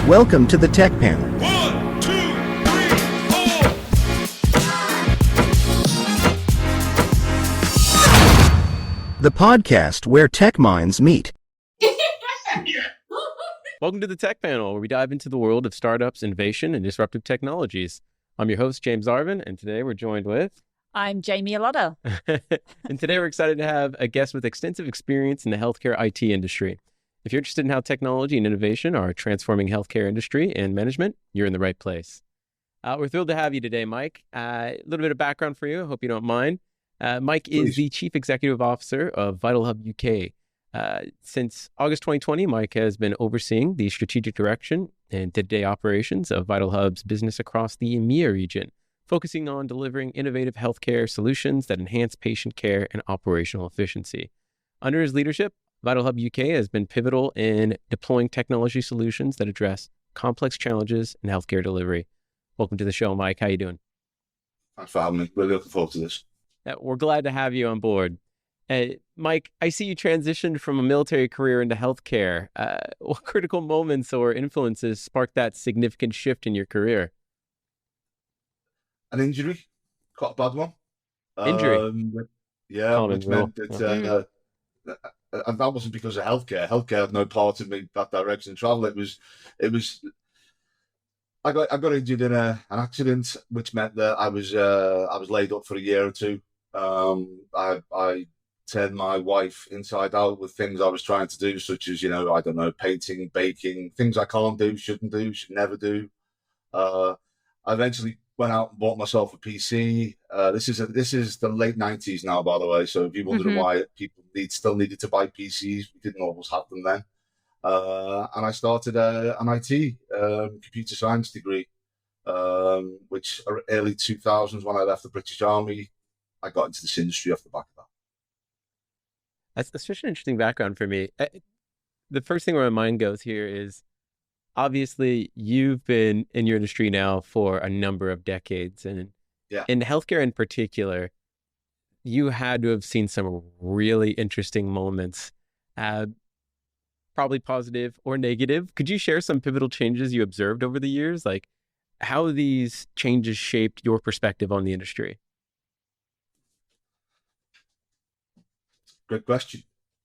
Welcome to the Tech Panel. 1, 2, 3, 4. The podcast where tech minds meet. Welcome to the Tech Panel, where we dive into the world of startups, innovation, and disruptive technologies. I'm your host, James Arvin, and today we're joined with... I'm Jamie Alotta. And today we're excited to have a guest with extensive experience in the healthcare IT industry. If you're interested in how technology and innovation are transforming healthcare industry and management, you're in the right place. We're thrilled to have you today, Mike. A little bit of background for you. I hope you don't mind. Mike is the Chief Executive Officer of VitalHub UK. Since August 2020, Mike has been overseeing the strategic direction and day-to-day operations of VitalHub's business across the EMEA region, focusing on delivering innovative healthcare solutions that enhance patient care and operational efficiency. Under his leadership, VitalHub UK has been pivotal in deploying technology solutions that address complex challenges in healthcare delivery. Welcome to the show, Mike. How you doing? Thanks for having me. Really looking forward to this. We're glad to have you on board. Mike, I see you transitioned from a military career into healthcare. What critical moments or influences sparked that significant shift in your career? An injury, quite a bad one. Injury? Which meant that and that wasn't because of healthcare. Healthcare had no part in me that direction of travel. It was. I got injured in an accident, which meant that I was laid up for a year or two. I turned my wife inside out with things I was trying to do, such as painting, baking, things I can't do, shouldn't do, should never do. I eventually went out and bought myself a PC. This is the late 90s now, by the way. So if you're wondering why people still needed to buy PCs, we didn't always have them then. And I started an IT computer science degree, which early 2000s when I left the British Army, I got into this industry off the back of that. That's such an interesting background for me. The first thing where my mind goes here is, obviously, you've been in your industry now for a number of decades, and in healthcare in particular, you had to have seen some really interesting moments, probably positive or negative. Could you share some pivotal changes you observed over the years, like how these changes shaped your perspective on the industry? Great question.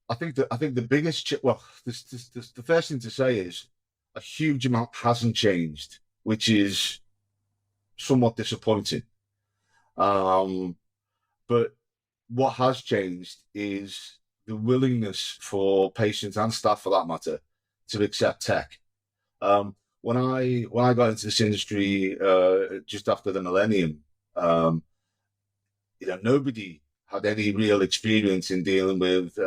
I think the biggest the first thing to say is a huge amount hasn't changed, which is somewhat disappointing. But what has changed is the willingness for patients and staff, for that matter, to accept tech. When I got into this industry just after the millennium, nobody had any real experience in dealing with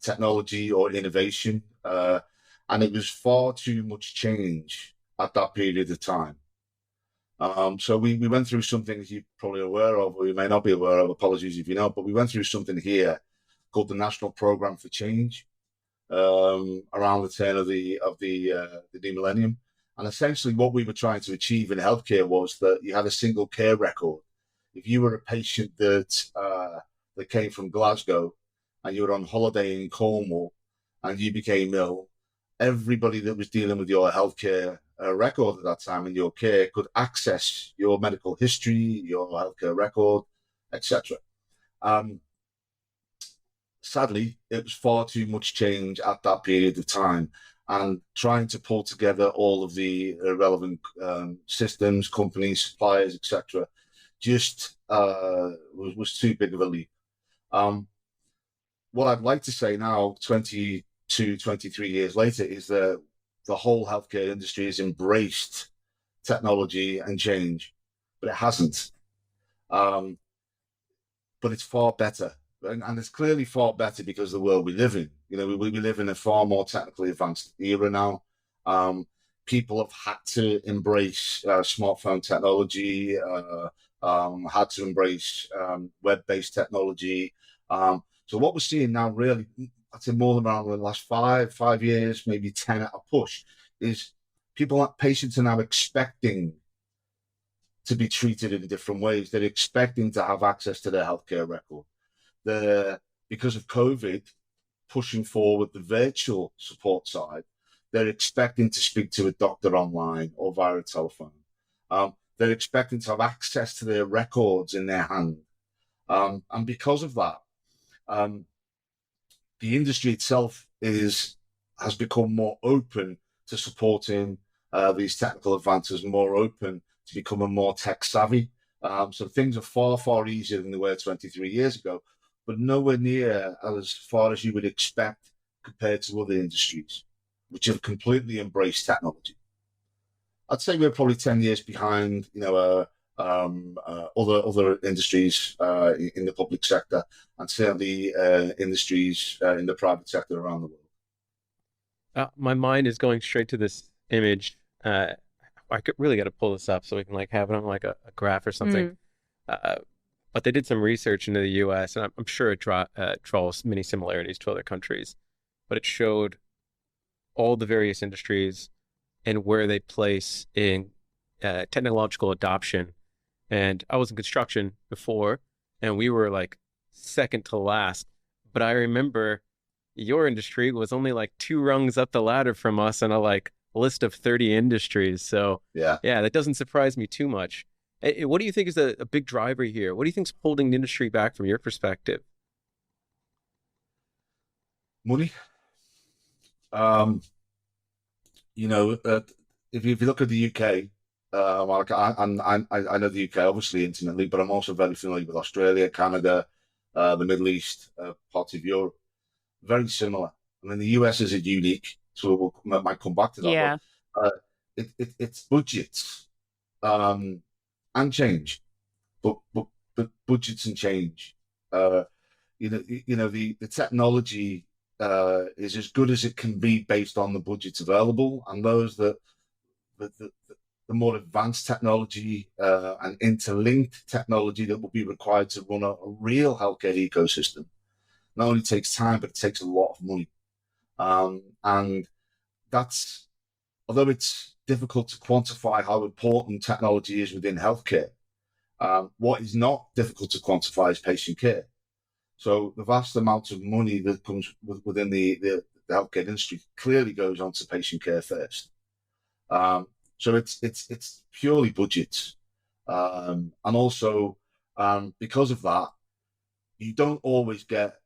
technology or innovation. And it was far too much change at that period of time. So we went through something that you're probably aware of, or you may not be aware of, apologies if you know, but we went through something here called the National Program for Change around the turn of the new millennium. And essentially what we were trying to achieve in healthcare was that you had a single care record. If you were a patient that came from Glasgow and you were on holiday in Cornwall and you became ill, everybody that was dealing with your healthcare record at that time in your care could access your medical history, your healthcare record, etc. Sadly, it was far too much change at that period of time, and trying to pull together all of the relevant systems, companies, suppliers, etc., just was too big of a leap. What I'd like to say now, 23 years later, is that the whole healthcare industry has embraced technology and change, but it hasn't. But it's far better. And it's clearly far better because of the world we live in. We live in a far more technically advanced era now. People have had to embrace smartphone technology, had to embrace web-based technology. So what we're seeing now, really, I'd say more than around the last 5 years, maybe 10 at a push, is patients are now expecting to be treated in different ways. They're expecting to have access to their healthcare record. Because of COVID, pushing forward the virtual support side, they're expecting to speak to a doctor online or via a telephone. They're expecting to have access to their records in their hand. And because of that, the industry itself has become more open to supporting these technical advances, more open to becoming more tech savvy. So things are far, far easier than they were 23 years ago, but nowhere near as far as you would expect compared to other industries, which have completely embraced technology. I'd say we're probably 10 years behind, other industries in the public sector, and certainly industries in the private sector around the world. My mind is going straight to this image. I could really got to pull this up so we can like have it on like a graph or something. But they did some research into the U.S. and I'm sure it draws many similarities to other countries. But it showed all the various industries and where they place in technological adoption. And I was in construction before, and we were like second to last. But I remember your industry was only like 2 rungs up the ladder from us on a like list of 30 industries. So yeah, that doesn't surprise me too much. What do you think is a big driver here? What do you think is holding the industry back from your perspective? Money. If you look at the UK, I know the UK obviously intimately, but I'm also very familiar with Australia, Canada, the Middle East, parts of Europe. Very similar. I mean, the US is unique, so might come back to that. Yeah. But, it's budgets and change, but budgets and change. The technology is as good as it can be based on the budgets available, and those that the more advanced technology and interlinked technology that will be required to run a real healthcare ecosystem not only takes time, but it takes a lot of money. And that's, although it's difficult to quantify how important technology is within healthcare, what is not difficult to quantify is patient care. So the vast amount of money that comes within the healthcare industry clearly goes on to patient care first. So it's purely budgets. And also, because of that, you don't always get,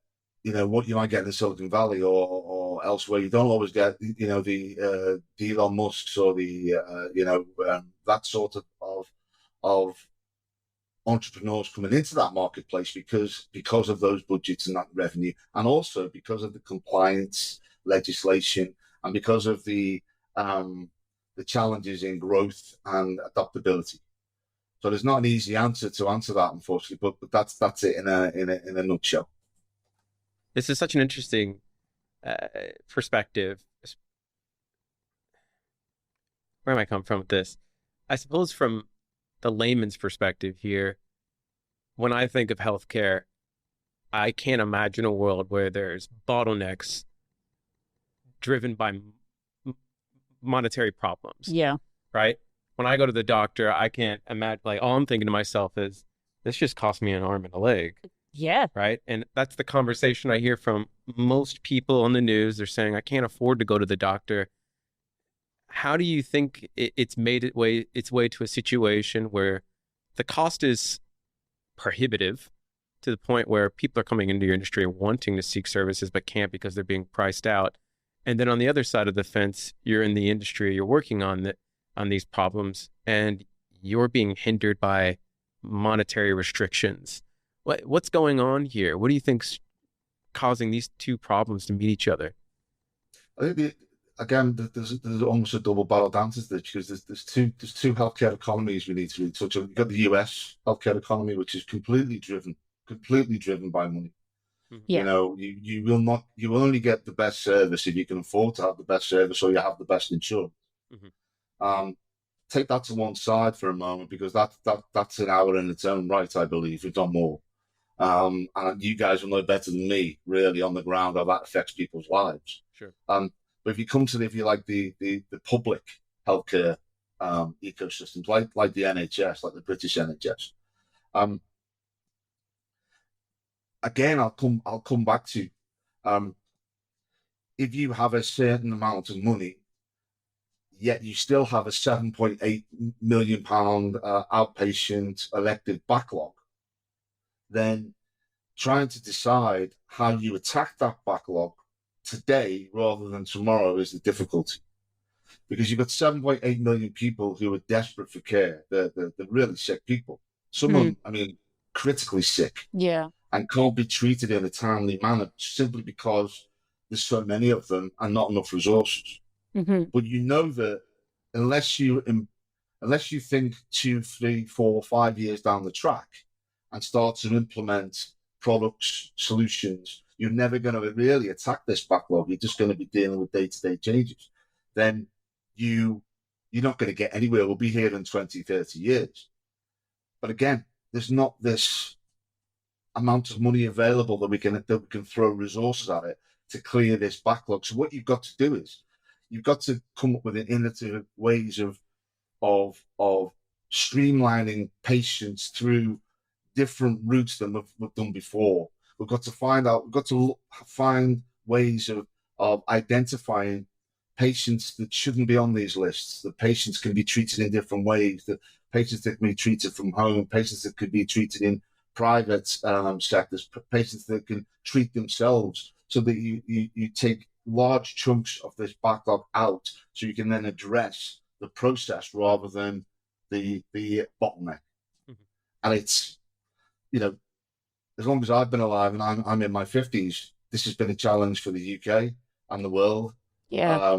what you might get in Silicon Valley or elsewhere. You don't always get, the Elon Musks or that sort of entrepreneurs coming into that marketplace because of those budgets and that revenue, and also because of the compliance legislation and because of the challenges in growth and adaptability. So there's not an easy answer to answer that, unfortunately, but that's it in a nutshell. This is such an interesting perspective. Where am I coming from with this? I suppose from the layman's perspective here, when I think of healthcare, I can't imagine a world where there's bottlenecks driven by monetary problems. Yeah. Right? When I go to the doctor, I can't imagine, like, all I'm thinking to myself is, this just cost me an arm and a leg. Yeah. Right. And that's the conversation I hear from most people on the news. They're saying, I can't afford to go to the doctor. How do you think it's made its way to a situation where the cost is prohibitive to the point where people are coming into your industry wanting to seek services but can't because they're being priced out? And then on the other side of the fence, you're in the industry, you're working on these problems, and you're being hindered by monetary restrictions. What's going on here? What do you think's causing these two problems to meet each other? I think there's almost a double barrel answer to this, because there's two healthcare economies we need to really touch on. You've got the US healthcare economy, which is completely driven by money. Yeah. You will only get the best service if you can afford to have the best service or you have the best insurance. Mm-hmm. Take that to one side for a moment, because that's an hour in its own right, I believe, if not more. And you guys will know better than me, really, on the ground, how that affects people's lives. Sure. But if you come to the public healthcare ecosystems, like the NHS, like the British NHS, again, I'll come back to, if you have a certain amount of money, yet you still have a £7.8 million outpatient elective backlog, then trying to decide how you attack that backlog today rather than tomorrow is the difficulty. Because you've got 7.8 million people who are desperate for care. They're really sick people. Some of them, I mean, critically sick. Yeah. And can't be treated in a timely manner simply because there's so many of them and not enough resources. But you know that unless you think 2, 3, 4, 5 years down the track and start to implement products, solutions, you're never going to really attack this backlog. You're just going to be dealing with day-to-day changes. Then you're not going to get anywhere. We'll be here in 20, 30 years. But again, there's not this amount of money available that we can throw resources at it to clear this backlog. So what you've got to do is you've got to come up with innovative ways of streamlining patients through different routes than we've done before. We've got to find ways of identifying patients that shouldn't be on these lists, that patients can be treated in different ways, that patients that can be treated from home, patients that could be treated in private sectors, patients that can treat themselves, so that you take large chunks of this backlog out so you can then address the process rather than the bottleneck. And it's, as long as I've been alive, and I'm in my 50s, this has been a challenge for the UK and the world. Yeah.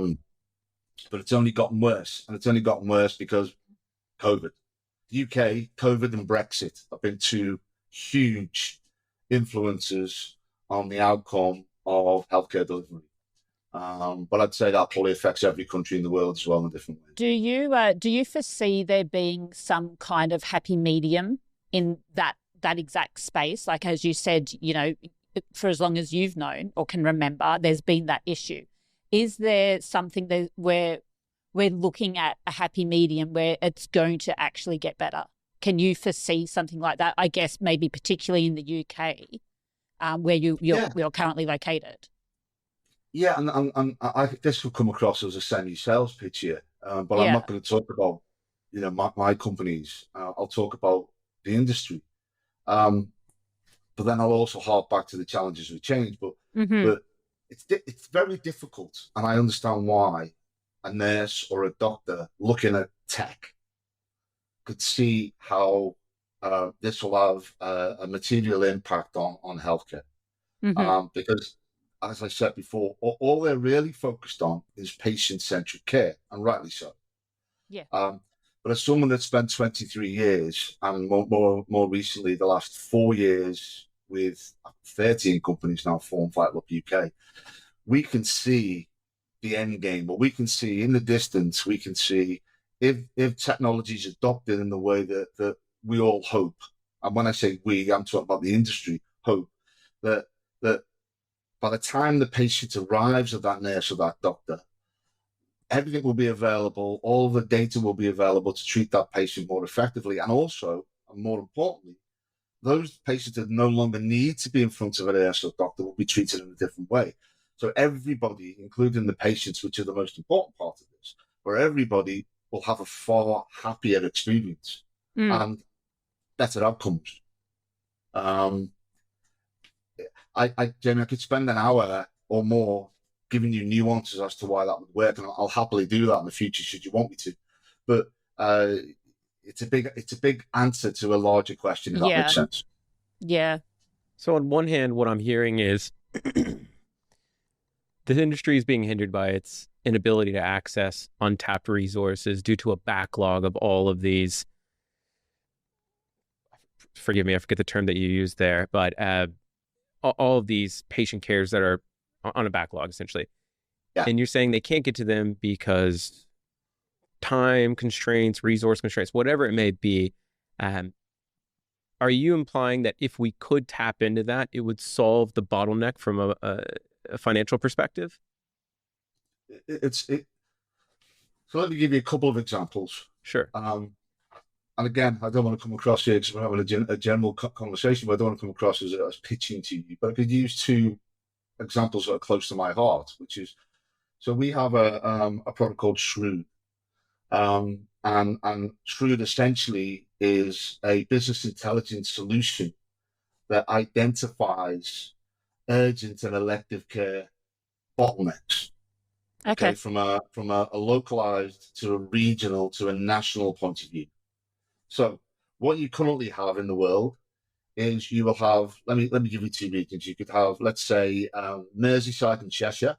But it's only gotten worse, and it's only gotten worse because COVID. The UK, COVID and Brexit have been two huge influences on the outcome of healthcare delivery. But I'd say that probably affects every country in the world as well in a different way. Do you foresee there being some kind of happy medium in that exact space? Like, as you said, for as long as you've known or can remember, there's been that issue. Is there something that where we're looking at a happy medium where it's going to actually get better? Can you foresee something like that? I guess maybe particularly in the UK, where you're currently located. Yeah, and this will come across as a semi-sales pitch here, but I'm not going to talk about my companies. I'll talk about the industry, but then I'll also hark back to the challenges of change. But it's very difficult, and I understand why a nurse or a doctor looking at tech could see how this will have a material impact on healthcare, because, as I said before, all they're really focused on is patient-centric care, and rightly so. Yeah. But as someone that spent 23 years, and more recently the last 4 years with 13 companies now, form VitalHub UK, we can see the end game. But we can see in the distance, we can see if technology is adopted in the way that we all hope. And when I say we, I'm talking about the industry, hope that by the time the patient arrives at that nurse or that doctor, everything will be available, all the data will be available to treat that patient more effectively. And also, and more importantly, those patients that no longer need to be in front of a nurse or doctor will be treated in a different way. So everybody, including the patients, which are the most important part of this, where everybody will have a far happier experience and better outcomes. Jamie, I could spend an hour or more giving you nuances as to why that would work, and I'll happily do that in the future should you want me to. But it's a big answer to a larger question, if that makes sense. Yeah. So on one hand, what I'm hearing is the industry is being hindered by its inability to access untapped resources due to a backlog of all of these. Forgive me, I forget the term that you used there, but all of these patient cares that are on a backlog, essentially. Yeah. And you're saying they can't get to them because time constraints, resource constraints, whatever it may be. Are you implying that if we could tap into that, it would solve the bottleneck from a financial perspective? So let me give you a couple of examples. Sure. And again, I don't want to come across here because we're having a general conversation, but I don't want to come across as pitching to you. But I could use two examples that are close to my heart, which is, so we have a product called Shrew, And Shrewd essentially is a business intelligence solution that identifies urgent and elective care bottlenecks. Okay. From a localized to a regional to a national point of view. So what you currently have in the world is you will have, let me give you two regions. You could have, let's say, Merseyside and Cheshire,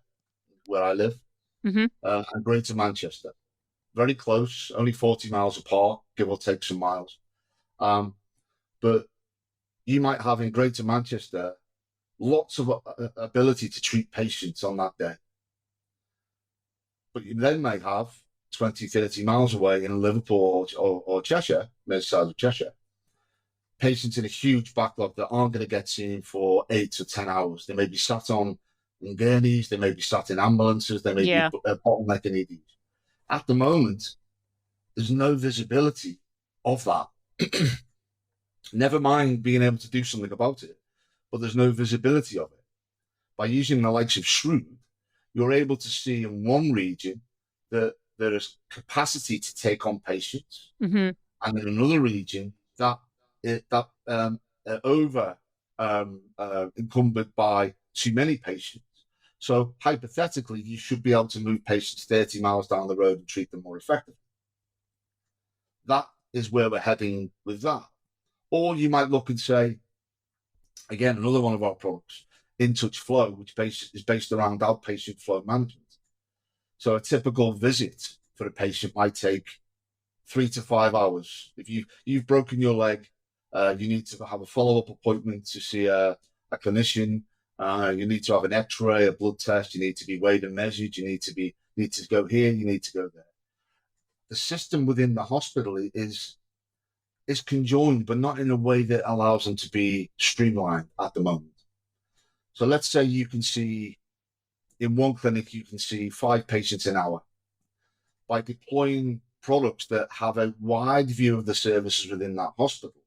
where I live, Mm-hmm. and Greater Manchester. Very close, only 40 miles apart, give or take some miles. But you might have in Greater Manchester lots of ability to treat patients on that day. But you then may have 20, 30 miles away in Liverpool or Cheshire, Merseyside or Cheshire, patients in a huge backlog that aren't going to get seen for 8 to 10 hours. They may be sat on in gurneys, they may be sat in ambulances, they may be bottlenecking EDs. At the moment, there's no visibility of that. Never mind being able to do something about it, but there's no visibility of it. By using the likes of Shrewd, you're able to see in one region that there is capacity to take on patients, Mm-hmm. and in another region that over encumbered by too many patients. So hypothetically, you should be able to move patients 30 miles down the road and treat them more effectively. That is where we're heading with that. Or you might look and say, again, another one of our products, InTouch Flow, which is based around outpatient flow management. So a typical visit for a patient might take 3 to 5 hours. If you've broken your leg, you need to have a follow-up appointment to see a clinician. You need to have an X-ray, a blood test. You need to be weighed and measured. You need to go here. You need to go there. The system within the hospital is conjoined, but not in a way that allows them to be streamlined at the moment. So let's say you can see in one clinic, you can see 5 patients an hour. By deploying products that have a wide view of the services within that hospital,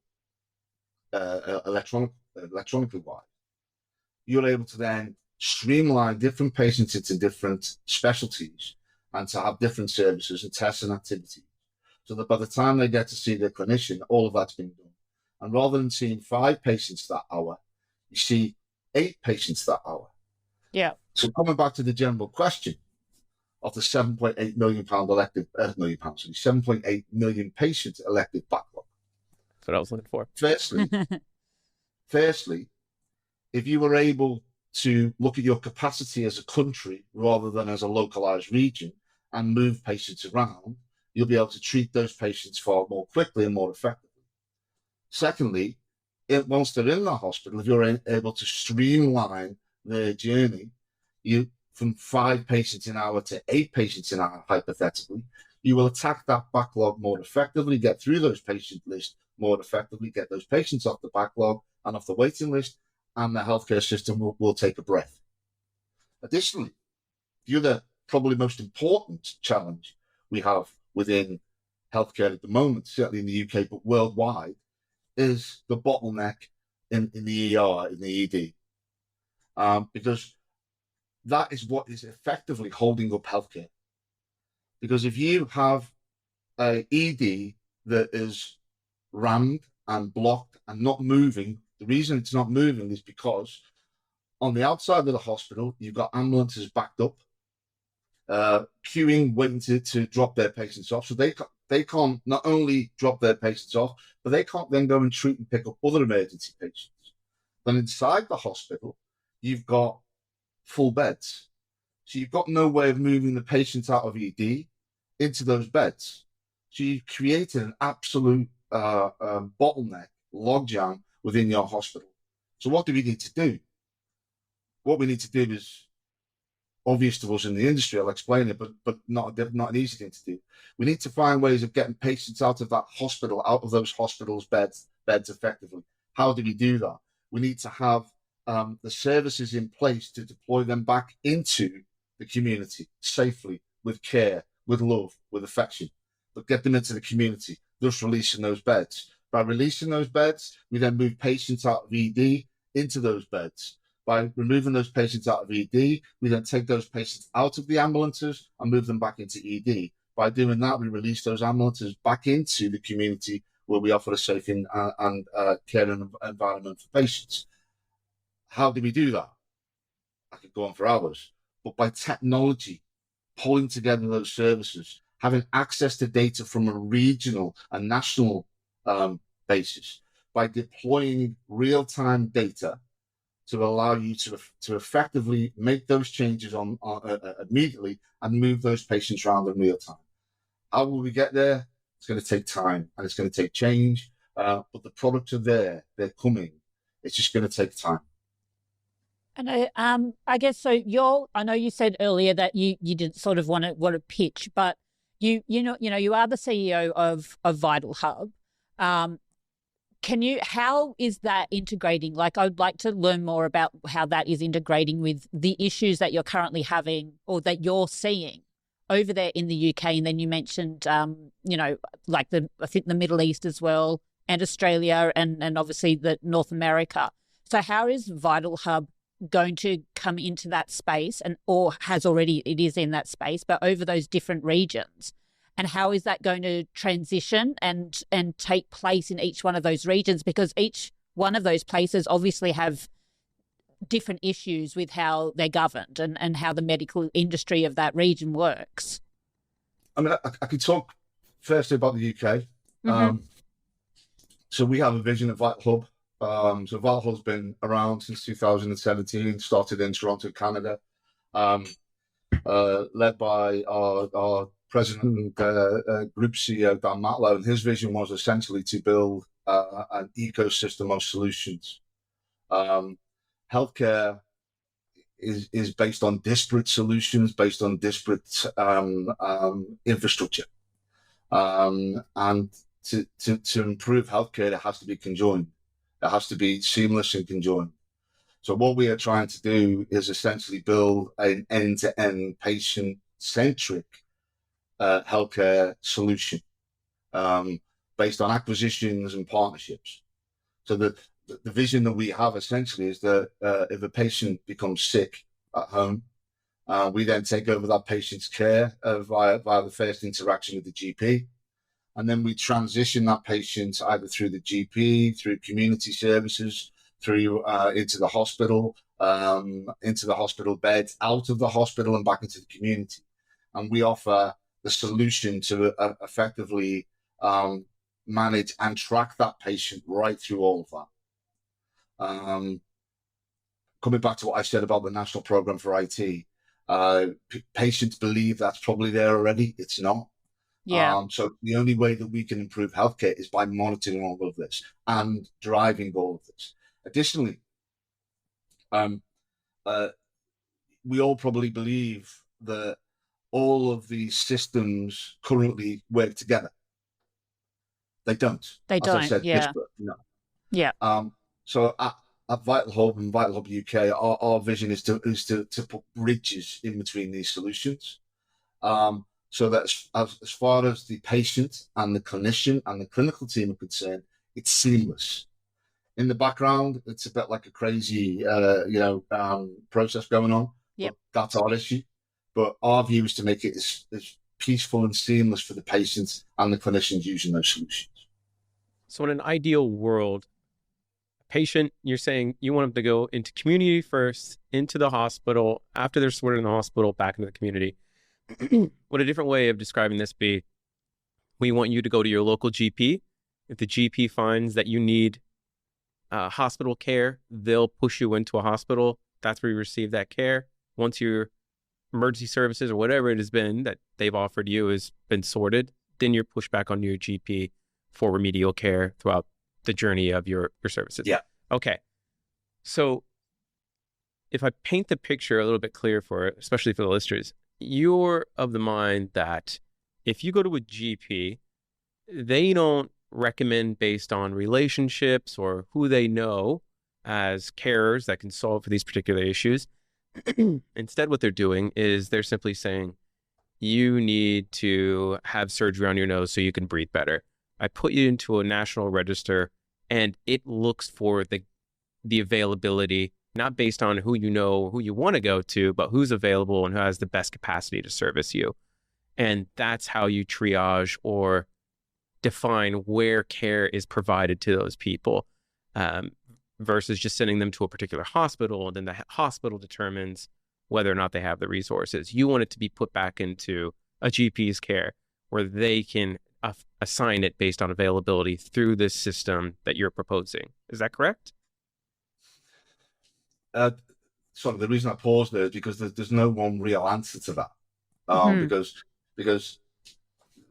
electronically wide, you're able to then streamline different patients into different specialties and to have different services and tests and activities, so that by the time they get to see their clinician, all of that's been done. And rather than seeing 5 patients that hour, you see 8 patients that hour. Yeah. So coming back to the general question of the £7.8 million elective, 7.8 million patient elective backlog. That's what I was looking for. Firstly, if you were able to look at your capacity as a country rather than as a localized region and move patients around, you'll be able to treat those patients far more quickly and more effectively. Secondly, once they're in the hospital, if you're able to streamline their journey, from 5 patients an hour to 8 patients an hour, hypothetically, you will attack that backlog more effectively, get through those patient lists more effectively, get those patients off the backlog and off the waiting list, and the healthcare system will take a breath. Additionally, the other probably most important challenge we have within healthcare at the moment, certainly in the UK, but worldwide, is the bottleneck in the ER, in the ED. Because that is what is effectively holding up healthcare. Because if you have an ED that is rammed and blocked and not moving, the reason it's not moving is because on the outside of the hospital, you've got ambulances backed up, queuing, waiting to drop their patients off. So they can't not only drop their patients off, but they can't then go and treat and pick up other emergency patients. Then inside the hospital, you've got full beds. So you've got no way of moving the patients out of ED into those beds. So you've created an absolute bottleneck, logjam within your hospital. So what do we need to do? What we need to do is obvious to us in the industry. I'll explain it, but not an easy thing to do. We need to find ways of getting patients out of that hospital, out of those hospitals' beds effectively. How do we do that? We need to have the services in place to deploy them back into the community safely, with care, with love, with affection, but get them into the community, thus releasing those beds. By releasing those beds, we then move patients out of ED into those beds. By removing those patients out of ED, we then take those patients out of the ambulances and move them back into ED. By doing that, we release those ambulances back into the community where we offer a safe and caring environment for patients. How do we do that? I could go on for hours, but by technology, pulling together those services, having access to data from a regional and national basis, by deploying real-time data to allow you to effectively make those changes on immediately and move those patients around in real time. How will we get there? It's going to take time and it's going to take change, but the products are there. They're coming. It's just going to take time. And I guess so. I know you said earlier that you didn't sort of want to pitch, but you are the CEO of VitalHub. How is that integrating? Like, I'd like to learn more about how that is integrating with the issues that you're currently having or that you're seeing over there in the UK. And then you mentioned, like I think the Middle East as well, and Australia, and obviously the North America. So how is VitalHub going to come into that space, it is in that space, but over those different regions? And how is that going to transition and take place in each one of those regions? Because each one of those places obviously have different issues with how they're governed and how the medical industry of that region works. I mean, I could talk firstly about the UK. Mm-hmm. So we have a vision at VitalHub. So VitalHub's been around since 2017, started in Toronto, Canada, led by our president, group CEO, Dan Matlow, and his vision was essentially to build an ecosystem of solutions. Healthcare is based on disparate solutions, based on disparate infrastructure. And to improve healthcare, it has to be conjoined. It has to be seamless and conjoined. So what we are trying to do is essentially build an end-to-end patient-centric healthcare solution based on acquisitions and partnerships. So the vision that we have essentially is that if a patient becomes sick at home, we then take over that patient's care via the first interaction with the GP. And then we transition that patient either through the GP, through community services, through into the hospital bed, out of the hospital and back into the community. And we offer the solution to effectively manage and track that patient right through all of that. Coming back to what I said about the National Programme for IT, patients believe that's probably there already. It's not. Yeah. So the only way that we can improve healthcare is by monitoring all of this and driving all of this. Additionally, we all probably believe that all of these systems currently work together. They don't. They don't. As I said, yeah. No. Yeah. So at VitalHub and VitalHub UK, our vision is to put bridges in between these solutions. So that as far as the patient and the clinician and the clinical team are concerned, it's seamless. In the background, it's a bit like a crazy, process going on. Yep. That's our issue. But our view is to make it as peaceful and seamless for the patients and the clinicians using those solutions. So in an ideal world, patient, you're saying you want them to go into community first, into the hospital, after they're sorted in the hospital, back into the community. Would a different way of describing this be, we want you to go to your local GP. If the GP finds that you need hospital care, they'll push you into a hospital. That's where you receive that care. Once your emergency services or whatever it has been that they've offered you has been sorted, then you're pushed back onto your GP for remedial care throughout the journey of your services. Yeah. Okay. So if I paint the picture a little bit clearer for it, especially for the listeners, you're of the mind that if you go to a GP, they don't recommend based on relationships or who they know as carers that can solve for these particular issues. Instead, what they're doing is they're simply saying, you need to have surgery on your nose so you can breathe better. I put you into a national register and it looks for the availability, not based on who you know, who you want to go to, but who's available and who has the best capacity to service you. And that's how you triage or define where care is provided to those people, versus just sending them to a particular hospital. And then the hospital determines whether or not they have the resources. You want it to be put back into a GP's care where they can assign it based on availability through this system that you're proposing. Is that correct? Sorry, the reason I paused there is because there's no one real answer to that. Because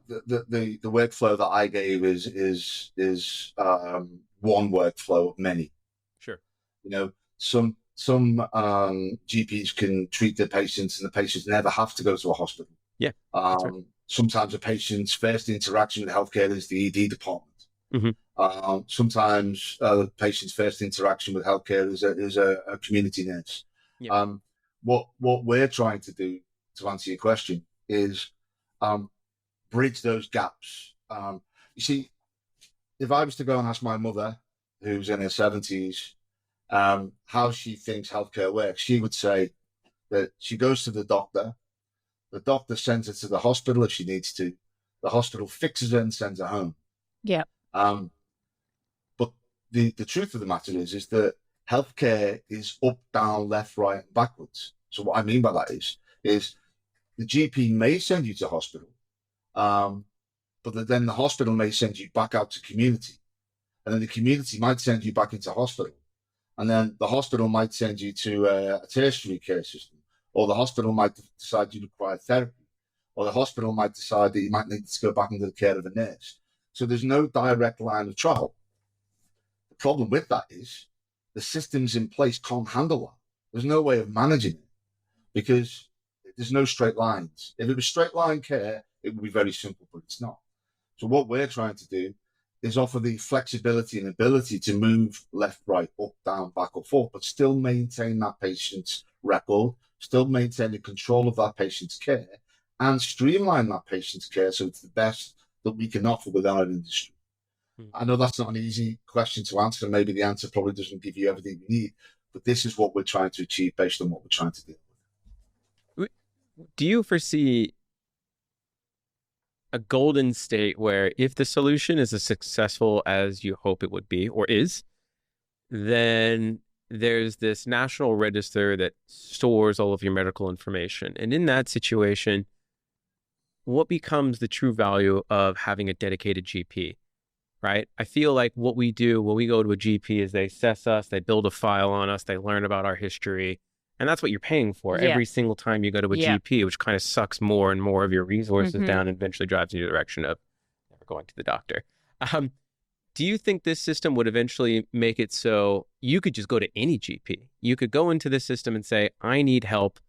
the workflow that I gave is one workflow of many. Sure. You know, some GPs can treat their patients, and the patients never have to go to a hospital. Yeah. That's right. Sometimes a patient's first interaction with healthcare is the ED department. Sometimes the patient's first interaction with healthcare is a community nurse. Yeah. What we're trying to do, to answer your question, is bridge those gaps. You see, if I was to go and ask my mother, who's in her 70s, how she thinks healthcare works, she would say that she goes to the doctor sends her to the hospital if she needs to, the hospital fixes her and sends her home. Yeah. But the truth of the matter is that healthcare is up, down, left, right, and backwards. So what I mean by that is the GP may send you to hospital, but then the hospital may send you back out to community, and then the community might send you back into hospital, and then the hospital might send you to a tertiary care system, or the hospital might decide you require therapy, or the hospital might decide that you might need to go back into the care of a nurse. So there's no direct line of travel. The problem with that is the systems in place can't handle that. There's no way of managing it because there's no straight lines. If it was straight line care, it would be very simple, but it's not. So what we're trying to do is offer the flexibility and ability to move left, right, up, down, back, or forth, but still maintain that patient's record, still maintain the control of that patient's care, and streamline that patient's care so it's the best that we can offer with our industry. I know that's not an easy question to answer, and maybe the answer probably doesn't give you everything you need, but this is what we're trying to achieve based on what we're trying to do. Do you foresee a golden state where if the solution is as successful as you hope it would be or is, then there's this national register that stores all of your medical information? And in that situation, what becomes the true value of having a dedicated GP, right? I feel like what we do when we go to a GP is they assess us, they build a file on us, they learn about our history. And that's what you're paying for every single time you go to a GP, which kind of sucks more and more of your resources down and eventually drives you in the direction of never going to the doctor. Do you think this system would eventually make it so you could just go to any GP? You could go into this system and say, I need help.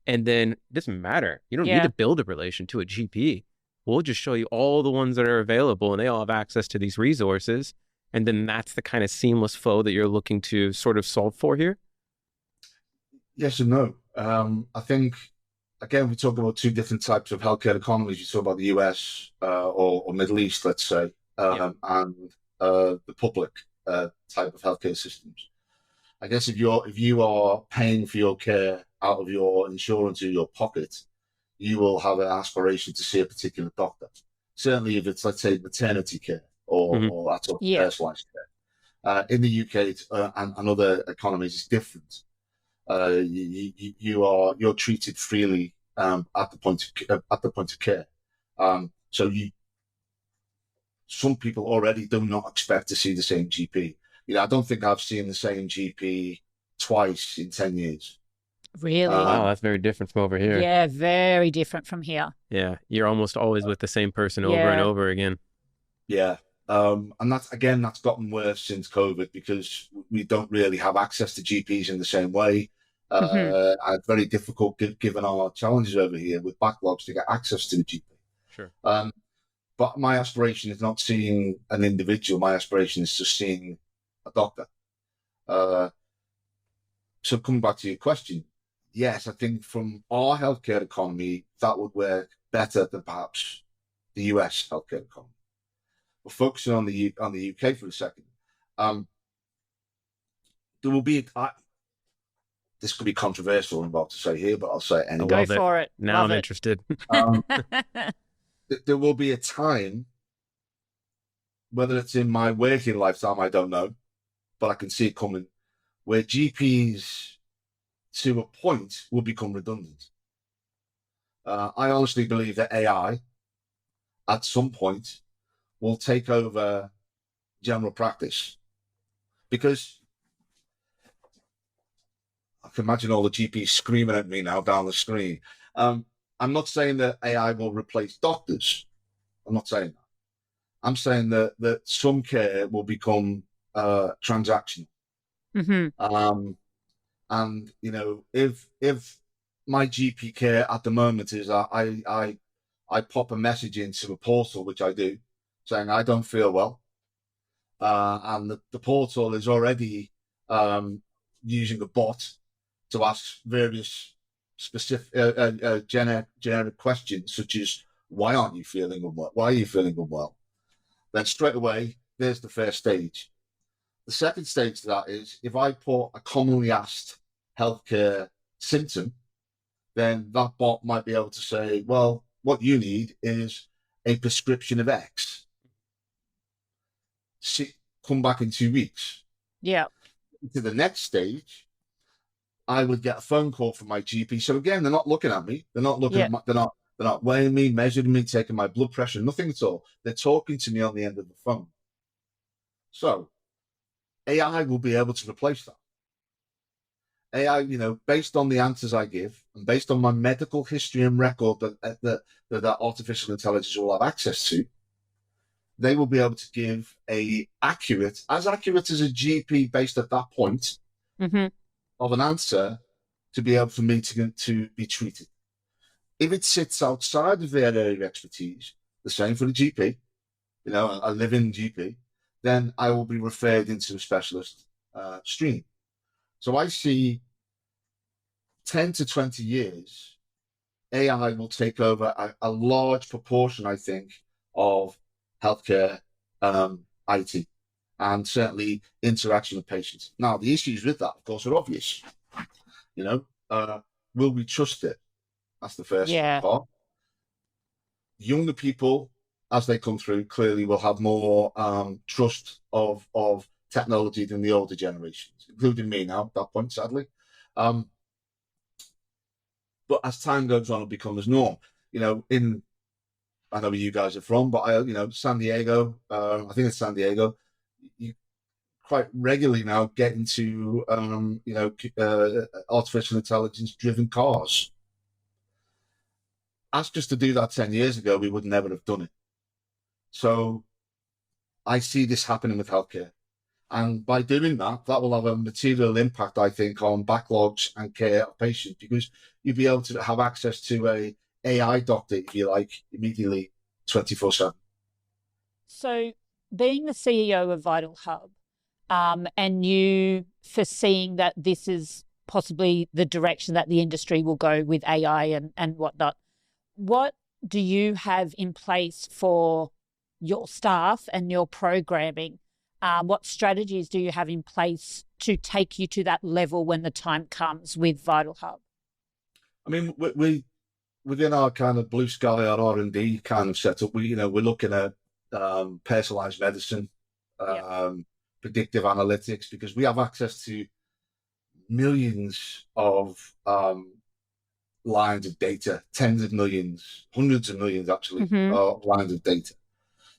And then it doesn't matter. You don't need to build a relation to a GP. We'll just show you all the ones that are available and they all have access to these resources. And then that's the kind of seamless flow that you're looking to sort of solve for here? Yes and no. I think, again, we talk about two different types of healthcare economies. You talk about the US or Middle East, let's say, and the public type of healthcare systems. I guess if you are paying for your care out of your insurance or your pocket, you will have an aspiration to see a particular doctor. Certainly if it's, let's say, maternity care or that sort of personalized care. In the UK and other economies, it's different. You're treated freely at the point of care. So some people already do not expect to see the same GP. I don't think I've seen the same GP twice in 10 years. Really? Wow, that's very different from over here. Yeah, very different from here. Yeah, you're almost always with the same person over and over again. Yeah. And that's gotten worse since COVID because we don't really have access to GPs in the same way. And it's very difficult given our challenges over here with backlogs to get access to the GP. Sure. But my aspiration is not seeing an individual. My aspiration is just seeing a doctor. So coming back to your question, yes, I think from our healthcare economy, that would work better than perhaps the US healthcare economy. We're focusing on the UK for a second. There will be, this could be controversial, I'm about to say here, but I'll say it anyway. Go love it. for it. Now Love I'm it. interested. There will be a time, whether it's in my working lifetime, I don't know, but I can see it coming, where GPs to a point will become redundant. I honestly believe that AI at some point will take over general practice, because I can imagine all the GPs screaming at me now down the screen. I'm not saying that AI will replace doctors. I'm not saying that. I'm saying that some care will become transactional. Mm-hmm. And you know, if my GP care at the moment is I pop a message into a portal, which I do, saying I don't feel well, and the portal is already using a bot to ask various specific generic questions, such as why aren't you feeling unwell? Why are you feeling unwell? Then straight away, there's the first stage. The second stage to that is if I put a commonly asked healthcare symptom, then that bot might be able to say, well, what you need is a prescription of X. Come back in 2 weeks. Yeah. To the next stage, I would get a phone call from my GP. So again, they're not looking at me. They're not looking at my, they're not weighing me, measuring me, taking my blood pressure, nothing at all. They're talking to me on the end of the phone. So AI will be able to replace that. AI, you know, based on the answers I give and based on my medical history and record that artificial intelligence will have access to, they will be able to give as accurate as a GP based at that point of an answer to be able for me to be treated. If it sits outside of their area of expertise, the same for the GP, you know, a living GP, then I will be referred into a specialist stream. So I see 10 to 20 years, AI will take over a large proportion, I think, of healthcare IT and certainly interaction with patients. Now, the issues with that, of course, are obvious. You know, will we trust it? That's the first part. Younger people, as they come through, clearly will have more trust of technology than the older generations, including me now at that point, sadly. But as time goes on, it becomes norm. You know, I know where you guys are from, but you know, San Diego, I think it's San Diego, you quite regularly now get into, you know, artificial intelligence driven cars. Ask us to do that 10 years ago, we would never have done it. So I see this happening with healthcare. And by doing that, that will have a material impact, I think, on backlogs and care of patients, because you'll be able to have access to a AI doctor, if you like, immediately 24/7. So being the CEO of VitalHub, and you foreseeing that this is possibly the direction that the industry will go with AI and whatnot, what do you have in place for your staff and your programming? What strategies do you have in place to take you to that level when the time comes with VitalHub? I mean, we within our kind of blue sky, our R&D kind of setup, we're looking at personalized medicine, predictive analytics, because we have access to millions of lines of data, tens of millions, hundreds of millions actually, of lines of data.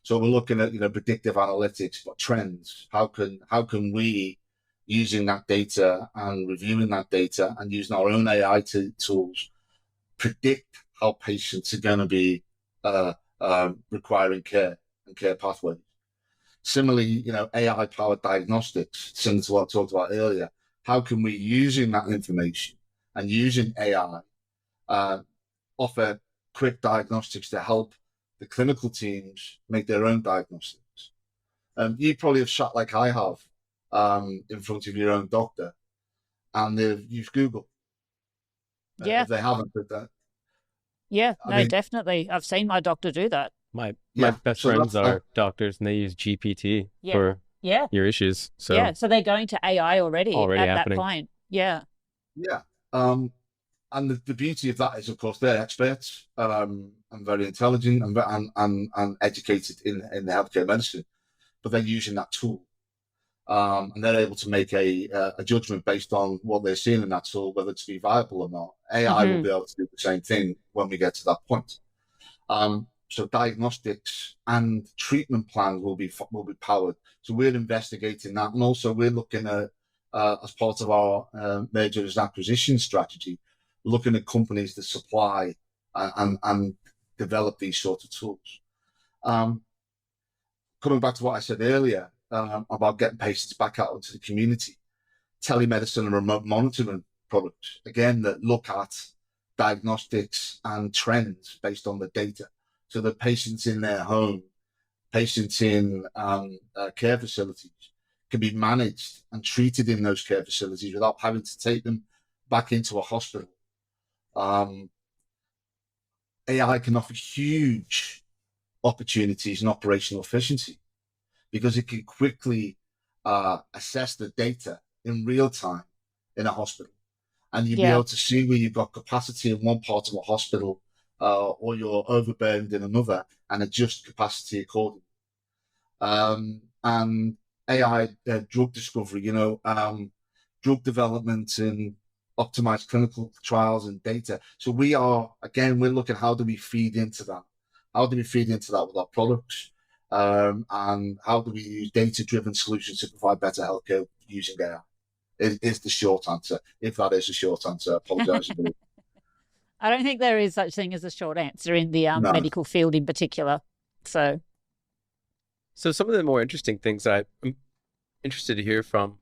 So we're looking at, predictive analytics, what trends, how can we, using that data and reviewing that data and using our own AI tools, predict how patients are going to be requiring care and care pathways. Similarly, AI-powered diagnostics, similar to what I talked about earlier, how can we, using that information and using AI, offer quick diagnostics to help the clinical teams make their own diagnostics? You probably have sat like I have in front of your own doctor and they've used Google. Yeah. If they haven't, did that. Yeah, definitely. I've seen my doctor do that. My best friends are doctors and they use GPT for your issues. So so they're going to AI already at happening. that point. Yeah. Yeah. And the beauty of that is, of course, they're experts and very intelligent and educated in the healthcare medicine, but they're using that tool. And they're able to make a judgment based on what they're seeing in that tool, whether to be viable or not. AI will be able to do the same thing when we get to that point. So diagnostics and treatment plans will be powered. So we're investigating that, and also we're looking at as part of our mergers and acquisition strategy, looking at companies that supply and develop these sorts of tools. Coming back to what I said earlier about getting patients back out into the community, telemedicine and remote monitoring products, again, that look at diagnostics and trends based on the data. So the patients in their home, patients in care facilities can be managed and treated in those care facilities without having to take them back into a hospital. AI can offer huge opportunities in operational efficiency because it can quickly assess the data in real time in a hospital. And you'll be able to see where you've got capacity in one part of a hospital or you're overburdened in another and adjust capacity accordingly. And AI drug discovery, drug development and optimized clinical trials and data. So we're looking, how do we feed into that? How do we feed into that with our products? And how do we use data-driven solutions to provide better healthcare using AI? Is the short answer. If that is a short answer, I apologize. I don't think there is such thing as a short answer in the No. medical field in particular. So some of the more interesting things that I'm interested to hear from,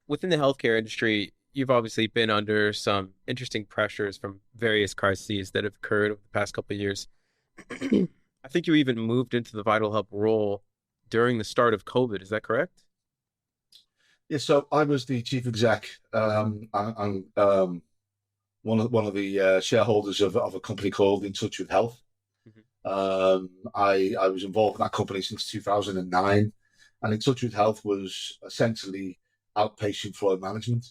within the healthcare industry, you've obviously been under some interesting pressures from various crises that have occurred over the past couple of years. I think you even moved into the VitalHub role during the start of COVID. Is that correct? Yeah, so I was the chief exec and one of the shareholders of a company called In Touch with Health. I was involved in that company since 2009, and In Touch with Health was essentially outpatient flow management.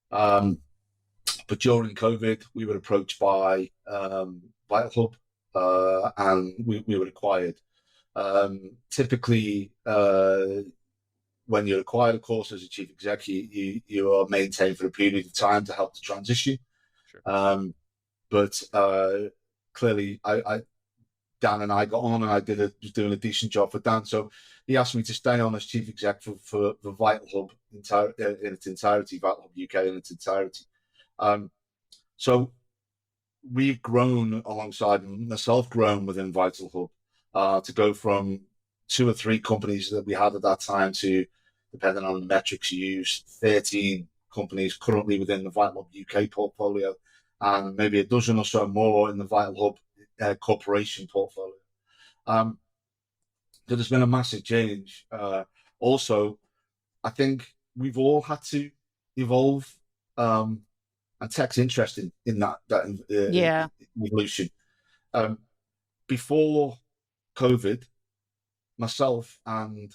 But during COVID, we were approached by VitalHub, and we were acquired. Typically, when you're acquired, of course, as a chief exec, you are maintained for a period of time to help the transition. Sure. But clearly, Dan and I got on, and I was doing a decent job for Dan. So he asked me to stay on as chief exec for VitalHub in its entirety, VitalHub UK in its entirety. So we've grown alongside myself, grown within VitalHub to go from 2 or 3 companies that we had at that time to, depending on the metrics you use, 13 companies currently within the VitalHub UK portfolio, and maybe a dozen or so more in the VitalHub corporation portfolio. So there's been a massive change. Also, I think we've all had to evolve, and tech's interesting in that evolution. Before COVID, myself and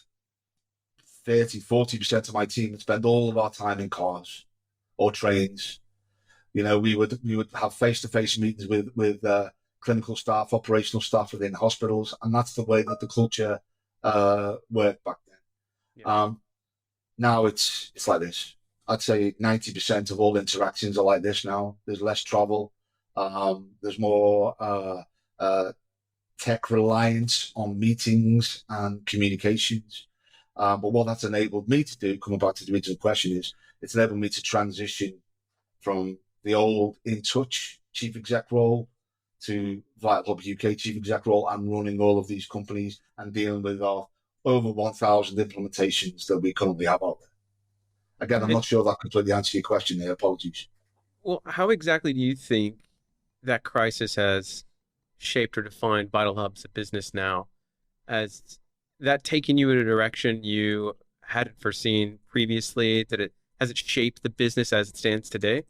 40% of my team would spend all of our time in cars or trains. We would have face-to-face meetings with clinical staff, operational staff within hospitals, and that's the way that the culture worked back then. Yeah. Now it's like this. I'd say 90% of all interactions are like this now. There's less travel. There's more tech reliance on meetings and communications. But what that's enabled me to do, coming back to the original question, is it's enabled me to transition from the old In Touch chief exec role to VitalHub UK chief exec role and running all of these companies and dealing with our over 1,000 implementations that we currently have out there. Again, I'm not sure that completely answers your question there. Apologies. Well, how exactly do you think that crisis has shaped or defined VitalHub as a business now? Has that taken you in a direction you hadn't foreseen previously? Has it shaped the business as it stands today?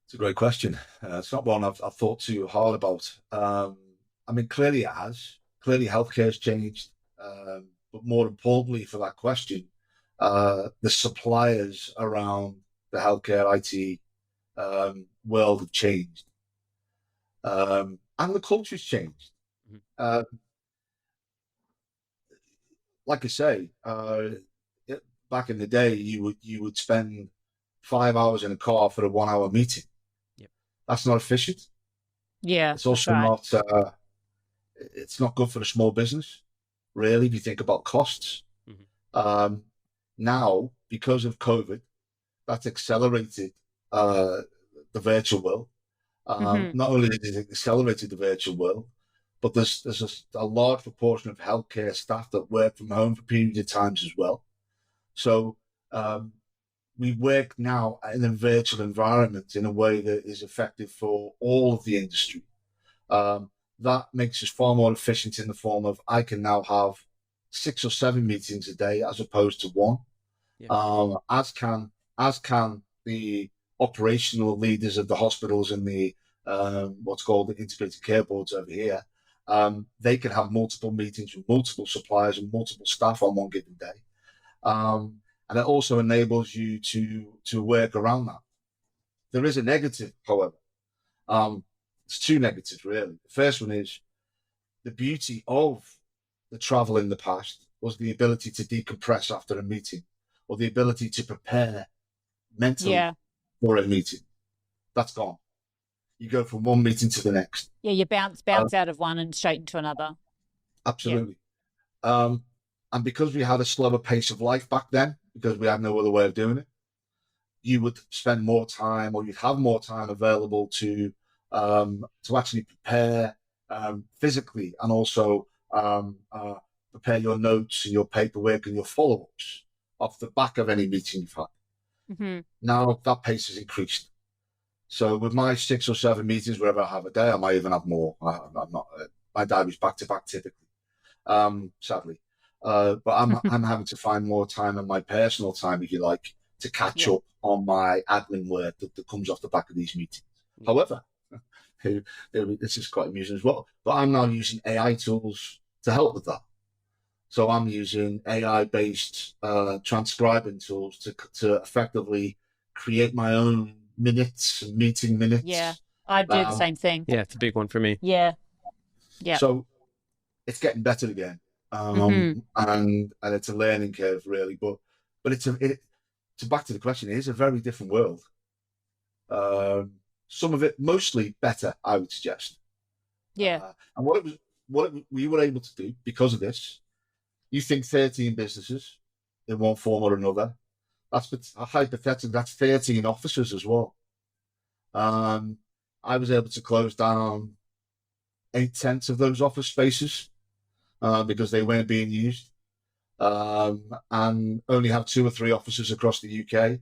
It's a great question. It's not one I've thought too hard about. Clearly it has. Clearly healthcare has changed. But more importantly for that question, the suppliers around the healthcare IT world have changed, and the culture's changed. Uh, like I say, back in the day, you would spend 5 hours in a car for a 1 hour meeting. Yep. That's not efficient. Yeah, It's also right. not. It's not good for a small business, really. If you think about costs, now because of COVID, that's accelerated the virtual world. Not only has it accelerated the virtual world, but there's a large proportion of healthcare staff that work from home for periods of times as well. So we work now in a virtual environment in a way that is effective for all of the industry. That makes us far more efficient in the form of I can now have 6 or 7 meetings a day as opposed to one. Yeah. As can the operational leaders of the hospitals and the what's called the integrated care boards over here. They can have multiple meetings with multiple suppliers and multiple staff on one given day. And it also enables you to work around that. There is a negative, however. There's 2 negatives, really. The first one is the beauty of the travel in the past was the ability to decompress after a meeting, or the ability to prepare mentally for a meeting. That's gone. You go from one meeting to the next. Yeah, you bounce out of one and straight into another. Absolutely. Yeah. And because we had a slower pace of life back then, because we had no other way of doing it, you would spend more time, or you'd have more time available to actually prepare physically, and also prepare your notes and your paperwork and your follow-ups off the back of any meeting you've had. Now that pace has increased. So with my 6 or 7 meetings, wherever I have a day, I might even have more. I'm not. My diary's back to back typically, sadly. But I'm having to find more time in my personal time, if you like, to catch up on my admin work that comes off the back of these meetings. However, this is quite amusing as well. But I'm now using AI tools to help with that. So I'm using AI-based transcribing tools to effectively create my own minutes, meeting minutes. Yeah, I do the same thing. Yeah, it's a big one for me. Yeah. So it's getting better again, and it's a learning curve, really. But so back to the question, it is a very different world. Some of it mostly better, I would suggest. Yeah. And what we were able to do because of this, you think 13 businesses in one form or another. That's hypothetical. That's 13 offices as well. I was able to close down 8/10 of those office spaces because they weren't being used, and only have 2 or 3 offices across the UK.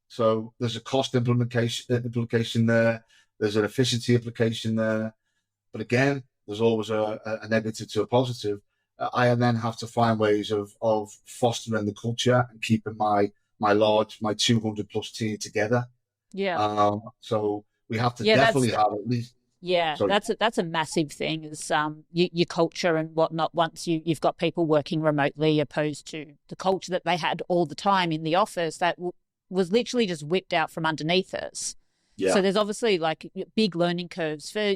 So there's a cost implication there. There's an efficiency implication there. But again, there's always a negative to a positive. I then have to find ways of fostering the culture and keeping my 200 plus team together. Yeah. So we have to definitely have at least. Yeah, Sorry. that's a massive thing, is your culture and whatnot. Once you've got people working remotely, opposed to the culture that they had all the time in the office, that was literally just whipped out from underneath us. Yeah. So there's obviously like big learning curves for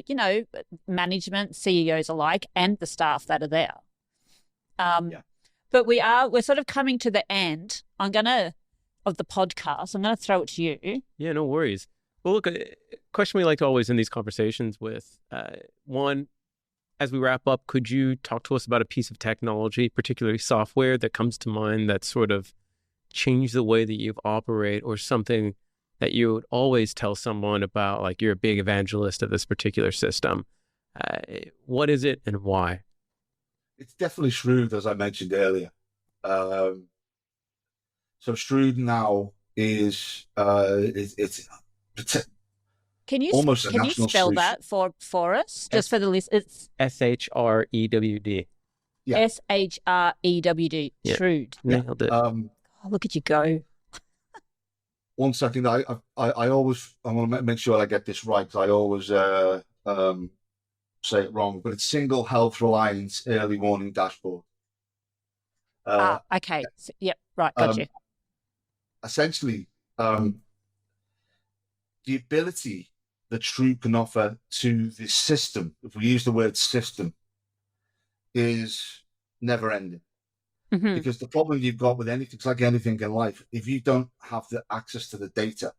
management, CEOs alike, and the staff that are there. But we're sort of coming to the end. Of the podcast. I'm gonna throw it to you. Yeah, no worries. Well, look, a question we like to always end these conversations with. One, as we wrap up, could you talk to us about a piece of technology, particularly software, that comes to mind that sort of changed the way that you operate, or something that you would always tell someone about, like you're a big evangelist of this particular system? What is it and why? It's definitely Shrewd, as I mentioned earlier. So Shrewd now is it's Can you almost can you spell solution. that for us, just for the list? It's SHREWD. Yeah. SHREWD. Yeah. Shrewd. Nailed it. Look at you go. One second, I want to make sure I get this right, because I always say it wrong. But it's Single Health Reliance Early Warning Dashboard. Okay. Yep. Right. Got you. Essentially, the ability that True can offer to the system, if we use the word system, is never ending. Mm-hmm. Because the problem you've got with anything, it's like anything in life, if you don't have the access to the data,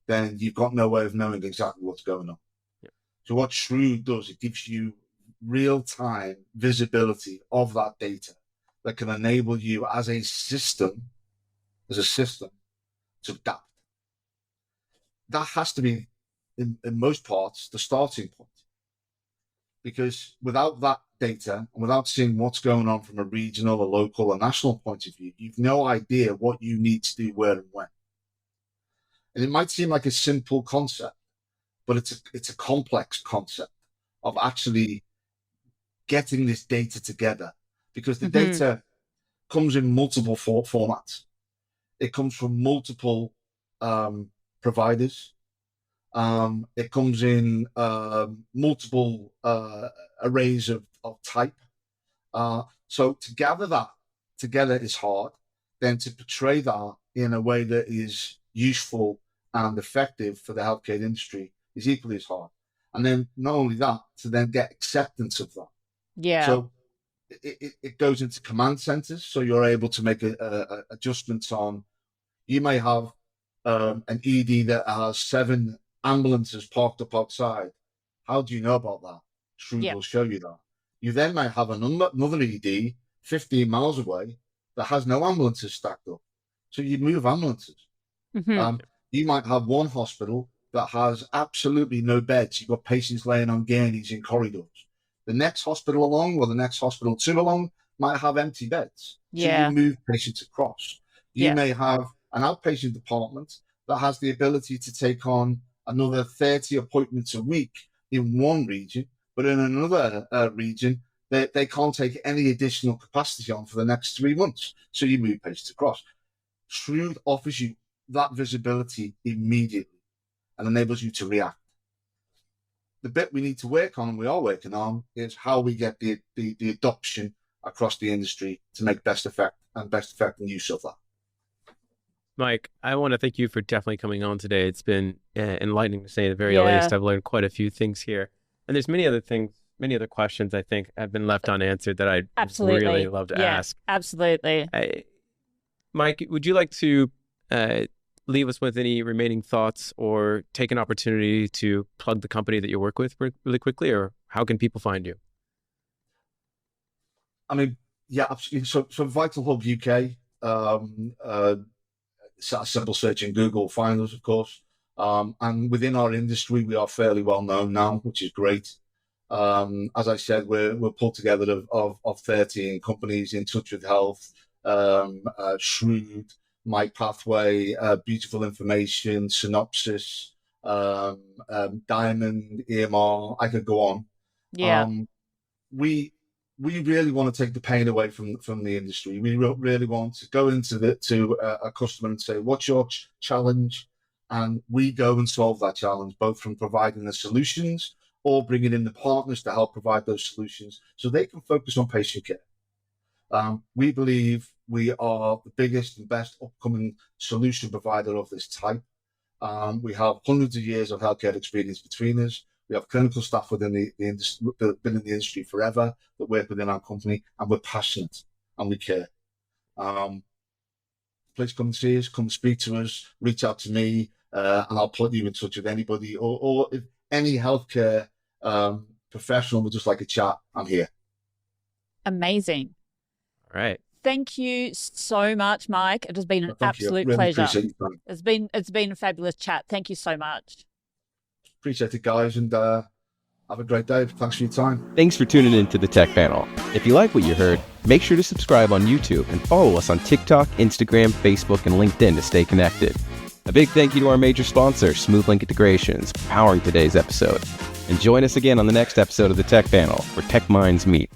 then you've got no way of knowing exactly what's going on. Yeah. So what True does, it gives you real-time visibility of that data that can enable you as a system, to adapt. That has to be, in most parts, the starting point. Because without that data and without seeing what's going on from a regional, a local, a national point of view, you've no idea what you need to do, where and when. And it might seem like a simple concept, but it's a complex concept of actually getting this data together, because the data comes in multiple formats. It comes from multiple providers. It comes in multiple arrays of type. So to gather that together is hard. Then to portray that in a way that is useful and effective for the healthcare industry is equally as hard. And then not only that, to then get acceptance of that. Yeah. So it goes into command centers. So you're able to make adjustments on, you may have an ED that has 7 ambulances parked up outside. How do you know about that? True will show you that. You then might have another ED 15 miles away that has no ambulances stacked up. So you move ambulances. You might have one hospital that has absolutely no beds. You've got patients laying on gurneys in corridors. The next hospital along, or the next hospital 2 along, might have empty beds. So you move patients across. You may have an outpatient department that has the ability to take on another 30 appointments a week in one region, but in another region, they can't take any additional capacity on for the next 3 months. So you move patients across. True offers you that visibility immediately and enables you to react. The bit we need to work on, and we are working on, is how we get the adoption across the industry to make best effect and use of that. Mike, I want to thank you for definitely coming on today. It's been enlightening, to say at the very least. I've learned quite a few things here. And there's many other questions I think have been left unanswered that I'd really love to ask. Absolutely. Mike, would you like to leave us with any remaining thoughts, or take an opportunity to plug the company that you work with really quickly, or how can people find you? I mean, yeah, absolutely. So VitalHub UK, a simple search in Google, find us, of course. And within our industry, we are fairly well known now, which is great. As I said, we're pulled together of 13 companies in touch with health, Shrewd, My Pathway, Beautiful Information, Synopsis, Diamond, EMR. I could go on. We really want to take the pain away from the industry. We really want to go into a customer and say, what's your challenge? And we go and solve that challenge, both from providing the solutions or bringing in the partners to help provide those solutions so they can focus on patient care. We believe we are the biggest and best upcoming solution provider of this type. We have hundreds of years of healthcare experience between us. We have clinical staff within the industry, been in the industry forever, that work within our company, and we're passionate and we care. Please come and see us, come speak to us, reach out to me, and I'll put you in touch with anybody, or if any healthcare professional would just like a chat, I'm here. Amazing. All right. Thank you so much, Mike. It has been an absolute really pleasure. It's been a fabulous chat. Thank you so much. Appreciate it, guys, and have a great day. Thanks for your time. Thanks for tuning in to the Tech Panel. If you like what you heard, make sure to subscribe on YouTube and follow us on TikTok, Instagram, Facebook, and LinkedIn to stay connected. A big thank you to our major sponsor, SmoothLink Integrations, for powering today's episode. And join us again on the next episode of the Tech Panel, where tech minds meet.